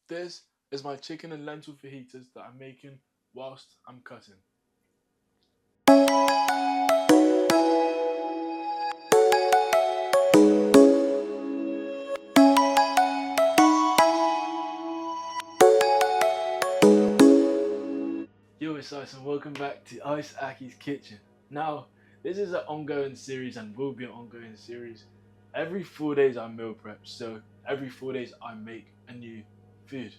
This is my chicken and lentil fajitas that I'm making whilst I'm cutting. Yo, it's Ice and welcome back to Ice Aki's Kitchen. Now, this is an ongoing series and will be an ongoing series. Every 4 days I meal prep, so every 4 days I make a new food.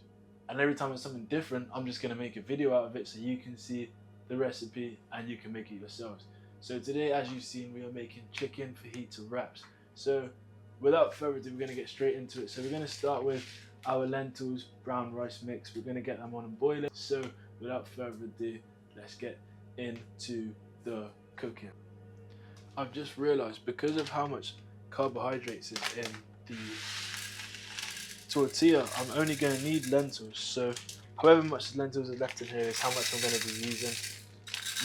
And every time it's something different, I'm just going to make a video out of it so you can see the recipe and you can make it yourselves. So today, as you've seen, we are making chicken fajita wraps. So without further ado, we're going to get straight into it. So we're going to start with our lentils, brown rice mix. We're going to get them on and boil it. So without further ado, let's get into the cooking. I've just realized because of how much carbohydrates is in the tortilla, I'm only going to need lentils. So however much lentils are left in here is how much I'm going to be using.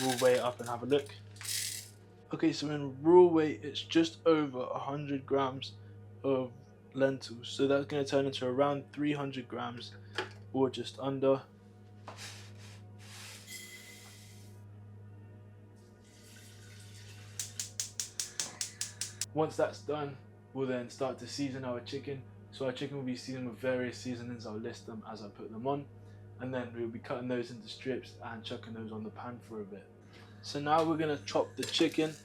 We'll weigh it up and have a look. Okay, so in raw weight, it's just over 100 grams of lentils. So that's going to turn into around 300 grams or just under. Once that's done, we'll then start to season our chicken. So our chicken will be seasoned with various seasonings. I'll list them as I put them on. And then we'll be cutting those into strips and chucking those on the pan for a bit. So now we're going to chop the chicken.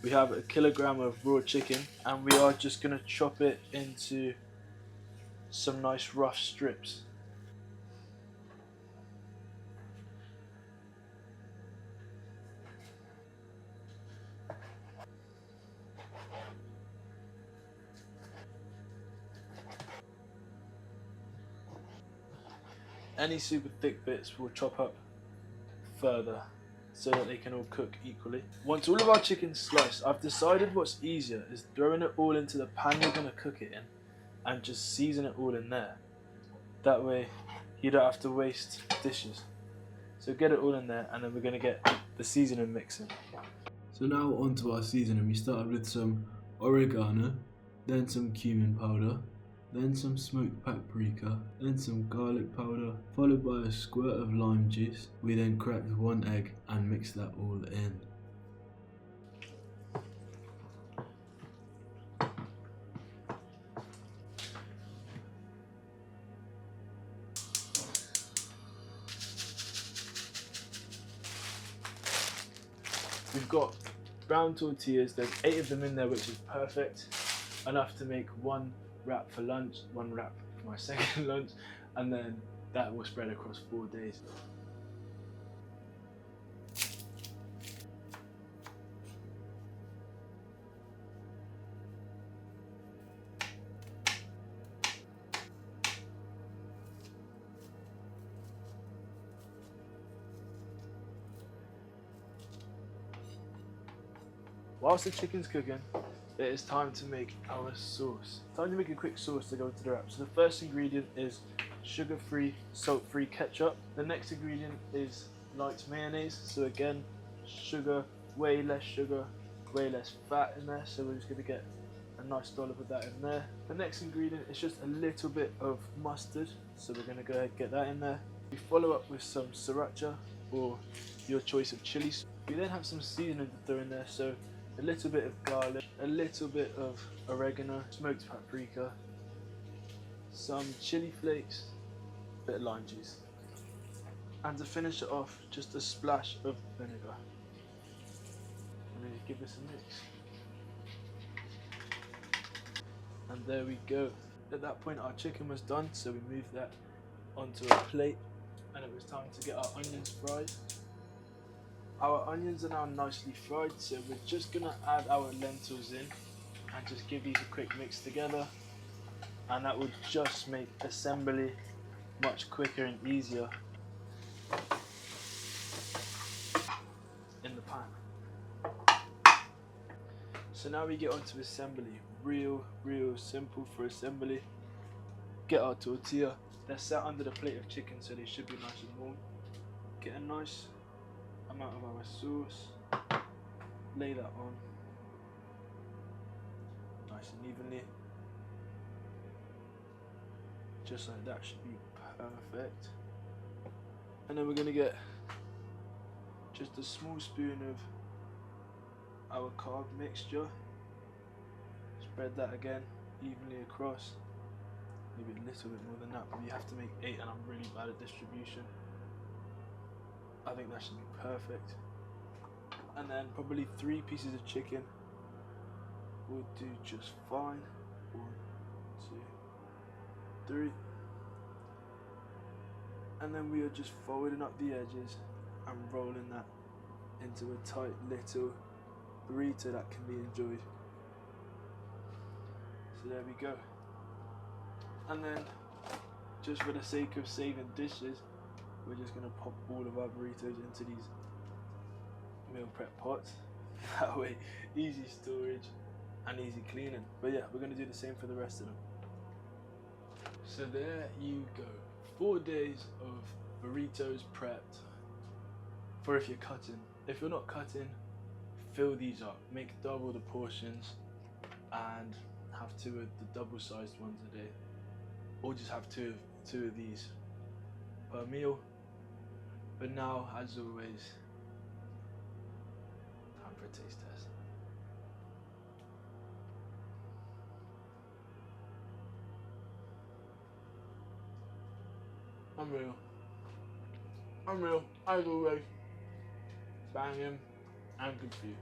We have a kilogram of raw chicken and we are just going to chop it into some nice rough strips. Any super thick bits we'll chop up further so that they can all cook equally. Once all of our chicken's sliced, I've decided what's easier is throwing it all into the pan you're going to cook it in and just season it all in there. That way you don't have to waste dishes. So get it all in there and then we're going to get the seasoning mix in. So now onto our seasoning. We started with some oregano, then some cumin powder, then some smoked paprika, then some garlic powder, followed by a squirt of lime juice. We then cracked one egg and mixed that all in. We've got brown tortillas, there's 8 of them in there, which is perfect. Enough to make one wrap for lunch, one wrap for my second lunch, and then that will spread across 4 days. Whilst the chicken's cooking, it is time to make our sauce. Time to make a quick sauce to go into the wrap. So the first ingredient is sugar-free, salt-free ketchup. The next ingredient is light mayonnaise. So again, sugar, way less fat in there. So we're just going to get a nice dollop of that in there. The next ingredient is just a little bit of mustard. So we're going to go ahead and get that in there. We follow up with some sriracha or your choice of chilies. We then have some seasoning to throw in there. So a little bit of garlic, a little bit of oregano, smoked paprika, some chili flakes, a bit of lime juice. And to finish it off, just a splash of vinegar. And then you give this a mix. And there we go. At that point our chicken was done, so we moved that onto a plate and it was time to get our onions fried. Our onions are now nicely fried, so we're just going to add our lentils in and just give these a quick mix together, and that will just make assembly much quicker and easier in the pan. So now we get onto assembly. Real simple for assembly. Get our tortilla. They're set under the plate of chicken, so they should be nice and warm. Get a nice amount of our sauce, lay that on nice and evenly, just like that. Should be Perfect. And then we're gonna get just a small spoon of our carb mixture. Spread that again evenly across. Maybe a little bit more than that, but you have to make 8 and I'm really bad at distribution. I think that should be perfect. And then probably 3 pieces of chicken will do just fine. 1, 2, 3. And then we are just folding up the edges and rolling that into a tight little burrito that can be enjoyed. So there we go. And then, just for the sake of saving dishes, we're just gonna pop all of our burritos into these meal prep pots. That way, easy storage and easy cleaning. But yeah, we're gonna do the same for the rest of them. So there you go. 4 days of burritos prepped for if you're cutting. If you're not cutting, fill these up. Make double the portions and have 2 of the double-sized ones a day. Or just have two of these per meal. But now, as always, time for a taste test. Unreal, as always. Banging and good for you.